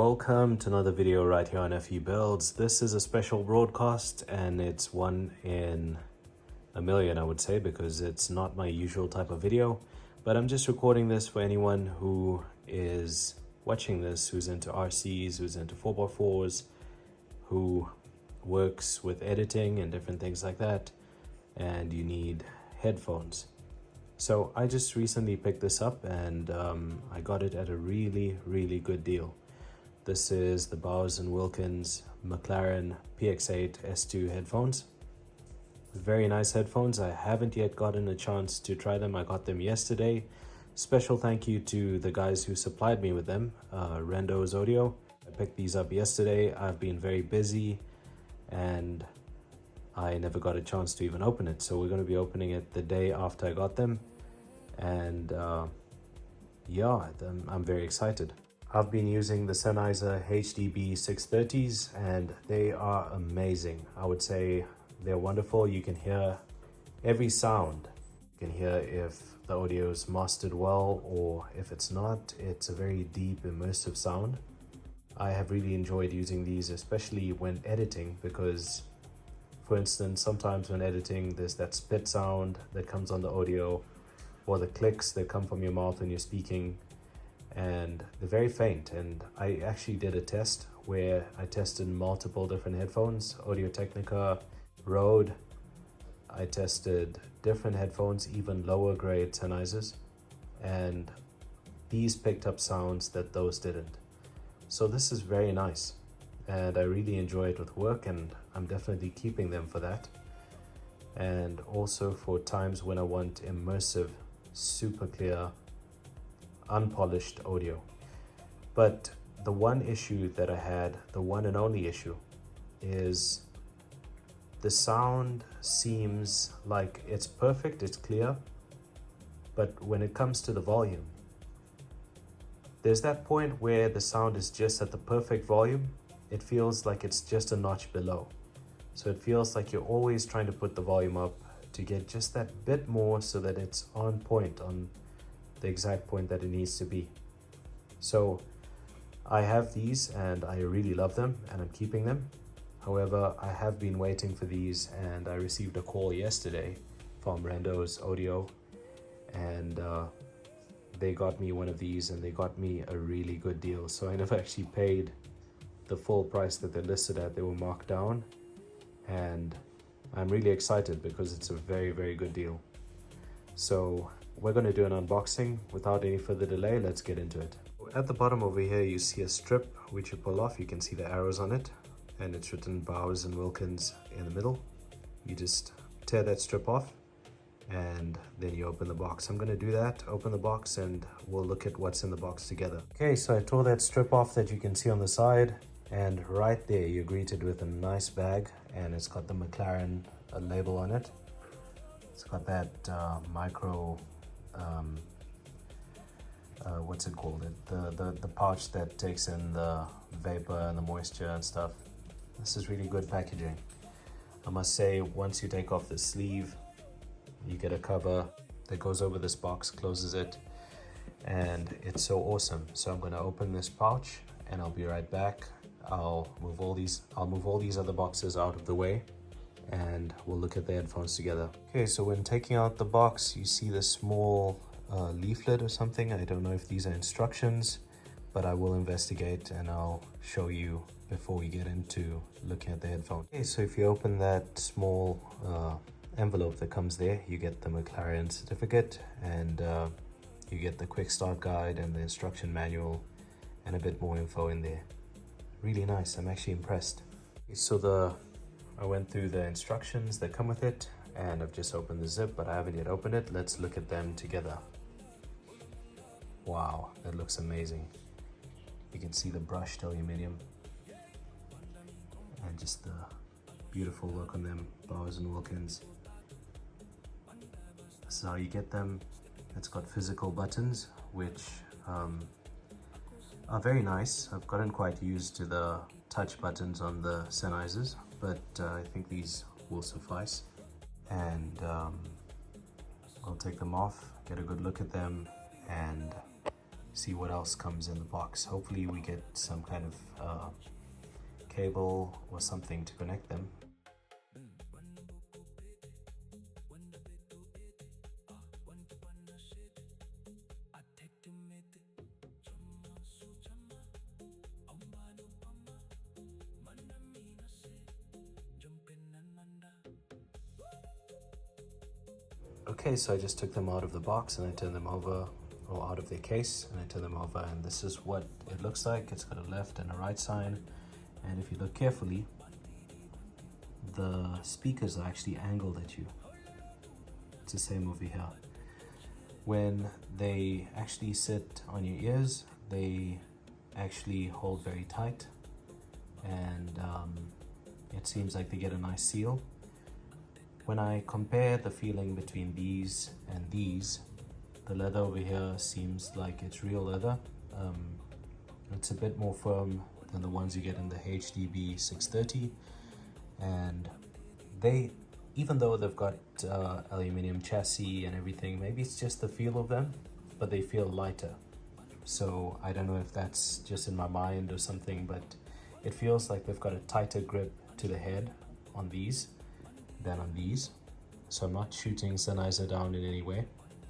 Welcome to another video right here on FE Builds. This is a special broadcast and it's one in a million, I would say, because it's not my usual type of video. But I'm just recording this for anyone who is watching this, who's into RCs, who's into 4x4s, who works with editing and different things like that, and you need headphones. So I just recently picked this up and I got it at a really good deal. This is the Bowers and Wilkins McLaren px8 S2 headphones. Very nice headphones. I haven't yet gotten a chance to try them. I got them yesterday. Special thank you to the guys who supplied me with them, Rendo's Audio. I picked these up yesterday. I've been very busy and I never got a chance to even open it. So we're going to be opening it the day after I got them. And yeah, I'm very excited. I've been using the Sennheiser HDB630s and they are amazing. I would say they're wonderful. You can hear every sound. You can hear if the audio is mastered well or if it's not. It's a very deep, immersive sound. I have really enjoyed using these, especially when editing, because for instance, sometimes when editing, there's that spit sound that comes on the audio or the clicks that come from your mouth when you're speaking, and they're very faint. And I actually did a test where I tested multiple different headphones, Audio-Technica, Rode. I tested different headphones, even lower grade Sennheisers, and these picked up sounds that those didn't. So this is very nice and I really enjoy it with work, and I'm definitely keeping them for that, and also for times when I want immersive, super clear, unpolished audio. But the one issue that I had, the one and only issue, is the sound seems like it's perfect, it's clear, but when it comes to the volume, there's that point where the sound is just at the perfect volume. It feels like it's just a notch below. So it feels like you're always trying to put the volume up to get just that bit more so that it's on point, on the exact point that it needs to be. So I have these and I really love them and I'm keeping them. However, I have been waiting for these and I received a call yesterday from Rendo's Audio, and they got me one of these and they got me a really good deal. So I never actually paid the full price that they're listed at. They were marked down and I'm really excited because it's a very good deal. So we're going to do an unboxing. Without any further delay, let's get into it. At the bottom over here, you see a strip which you pull off. You can see the arrows on it and it's written Bowers and Wilkins in the middle. You just tear that strip off and then you open the box. I'm going to do that, open the box, and we'll look at what's in the box together. Okay, so I tore that strip off that you can see on the side, and right there you're greeted with a nice bag, and it's got the McLaren label on it. It's got that micro what's it called, the pouch that takes in the vapor and the moisture and stuff. This is really good packaging. I must say, once you take off the sleeve, you get a cover that goes over this box, closes it, and it's so awesome. So I'm going to open this pouch and I'll be right back. I'll move all these other boxes out of the way and we'll look at the headphones together. Okay, so when taking out the box, you see this small leaflet or something. I don't know if these are instructions, but I will investigate and I'll show you before we get into looking at the headphone. Okay, so if you open that small envelope that comes there, you get the McLaren certificate, and you get the quick start guide and the instruction manual and a bit more info in there. Really nice. I'm actually impressed. So I went through the instructions that come with it and I've just opened the zip, but I haven't yet opened it. Let's look at them together. Wow, that looks amazing. You can see the brushed aluminum and just the beautiful look on them. Bowers and Wilkins. This is how you get them. It's got physical buttons which are very nice. I've gotten quite used to the touch buttons on the Sennheisers, but I think these will suffice. And I'll take them off, get a good look at them, and see what else comes in the box. Hopefully we get some kind of cable or something to connect them. Okay, so I just took them out of the box and I turned them over, or out of their case, and I turned them over, and this is what it looks like. It's got a left and a right side, and if you look carefully, the speakers are actually angled at you. It's the same over here. When they actually sit on your ears, they actually hold very tight, and it seems like they get a nice seal. When I compare the feeling between these and these, the leather over here seems like it's real leather. It's a bit more firm than the ones you get in the HDB630, and they, even though they've got aluminium chassis and everything, maybe it's just the feel of them, but they feel lighter. So I don't know if that's just in my mind or something, but it feels like they've got a tighter grip to the head on these than on these. So I'm not shooting Sennheiser down in any way.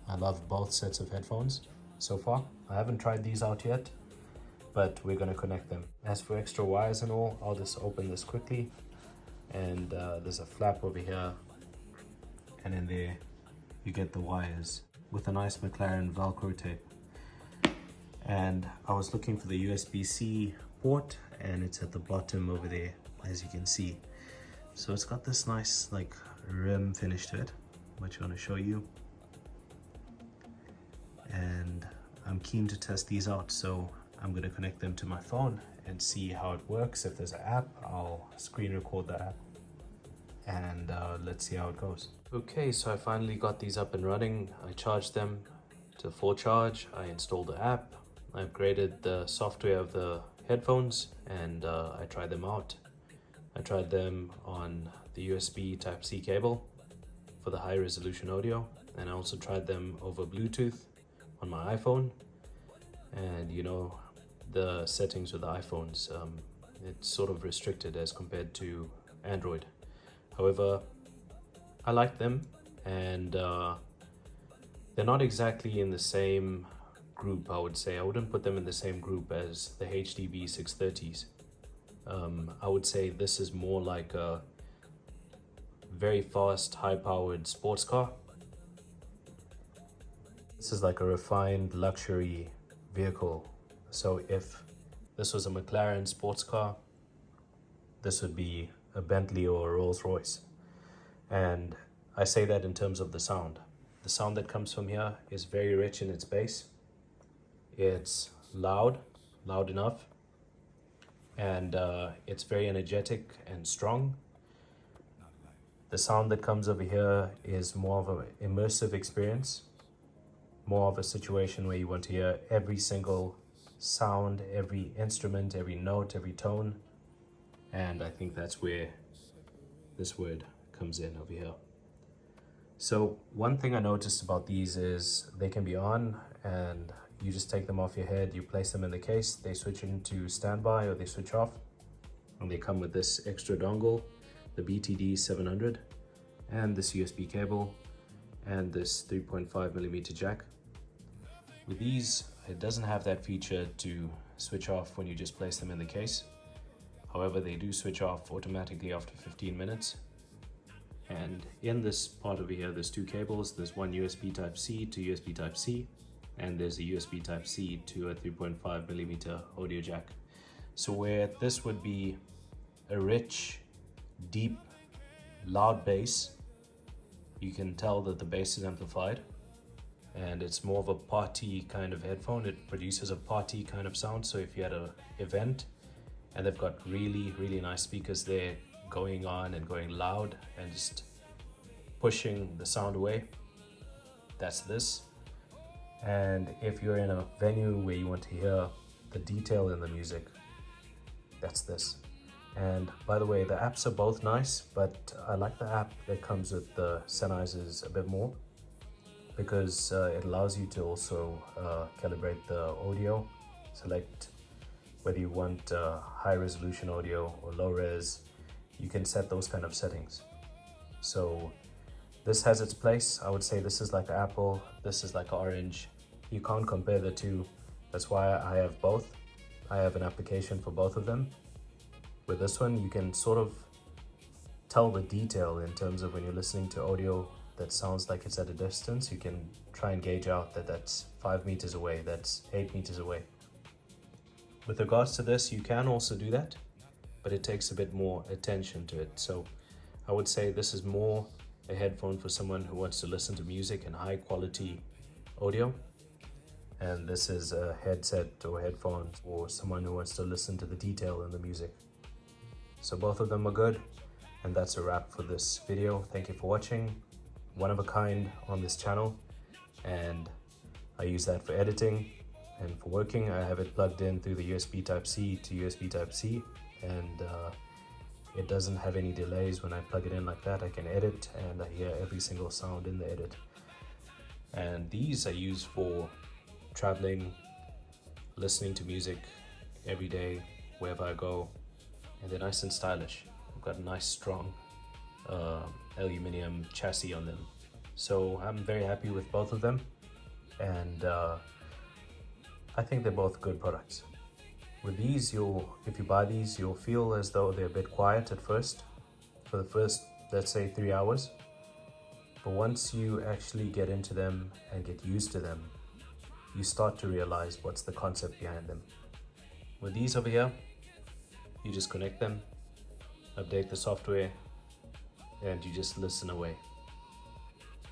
I love both sets of headphones so far. I haven't tried these out yet, but we're going to connect them. As for extra wires and all, I'll just open this quickly, and there's a flap over here, and in there you get the wires with a nice McLaren Velcro tape. And I was looking for the USB-C port, and it's at the bottom over there, as you can see. So it's got this nice like rim finish to it, which I want to show you. And I'm keen to test these out, so I'm going to connect them to my phone and see how it works. If there's an app, I'll screen record the app, and let's see how it goes. Okay, so I finally got these up and running. I charged them to full charge. I installed the app. I upgraded the software of the headphones, and I tried them out. I tried them on the USB Type-C cable for the high resolution audio, and I also tried them over Bluetooth on my iPhone. And you know, the settings with the iPhones, it's sort of restricted as compared to Android. However, I like them, and they're not exactly in the same group, I would say. I wouldn't put them in the same group as the HDB630s. I would say this is more like a very fast, high-powered sports car. This is like a refined luxury vehicle. So if this was a McLaren sports car, this would be a Bentley or a Rolls-Royce. And I say that in terms of the sound. The sound that comes from here is very rich in its bass. It's loud enough, and it's very energetic and strong. The sound that comes over here is more of an immersive experience, more of a situation where you want to hear every single sound, every instrument, every note, every tone. And I think that's where this word comes in over here. So one thing I noticed about these is they can be on, and you just take them off your head, you place them in the case, they switch into standby or they switch off, and they come with this extra dongle, the BTD700, and this USB cable, and this 3.5mm jack. With these, it doesn't have that feature to switch off when you just place them in the case. However, they do switch off automatically after 15 minutes. And in this part over here, there's two cables. There's one USB Type-C to USB Type-C, and there's a USB Type-C to a 3.5mm audio jack. So where this would be a rich, deep, loud bass, you can tell that the bass is amplified, and it's more of a party kind of headphone. It produces a party kind of sound. So if you had an event and they've got really, really nice speakers there going on and going loud and just pushing the sound away, that's this. And if you're in a venue where you want to hear the detail in the music, that's this. And by the way, the apps are both nice, but I like the app that comes with the Sennheisers a bit more, because it allows you to also calibrate the audio, select whether you want high resolution audio or low res. You can set those kind of settings. So this has its place. I would say this is like Apple, this is like Orange. You can't compare the two. That's why I have both. I have an application for both of them. With this one, you can sort of tell the detail in terms of when you're listening to audio that sounds like it's at a distance. You can try and gauge out that that's 5 meters away, that's 8 meters away. With regards to this, you can also do that, but it takes a bit more attention to it. So I would say this is more a headphone for someone who wants to listen to music and high quality audio. And this is a headset or headphones for someone who wants to listen to the detail in the music. So both of them are good. And that's a wrap for this video. Thank you for watching. One of a kind on this channel. And I use that for editing. And for working, I have it plugged in through the USB Type-C to USB Type-C, and it doesn't have any delays. When I plug it in like that, I can edit and I hear every single sound in the edit. And these I use for traveling, listening to music every day, wherever I go, and they're nice and stylish. I've got a nice strong aluminum chassis on them. So I'm very happy with both of them, and I think they're both good products. With these, if you buy these, you'll feel as though they're a bit quiet at first, for the first, let's say 3 hours. But once you actually get into them and get used to them, you start to realize what's the concept behind them. With these over here, you just connect them, update the software, and you just listen away.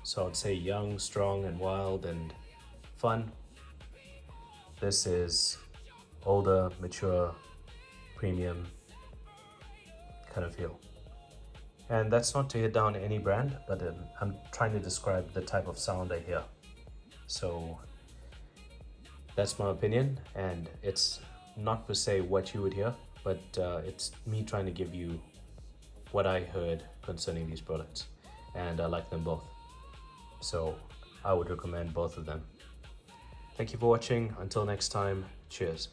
So I'd say young, strong, and wild, and fun. This is older, mature, premium kind of feel. And that's not to hit down any brand, but I'm trying to describe the type of sound I hear. So that's my opinion, and it's not per se what you would hear, but it's me trying to give you what I heard concerning these products, and I like them both. So I would recommend both of them. Thank you for watching. Until next time, cheers.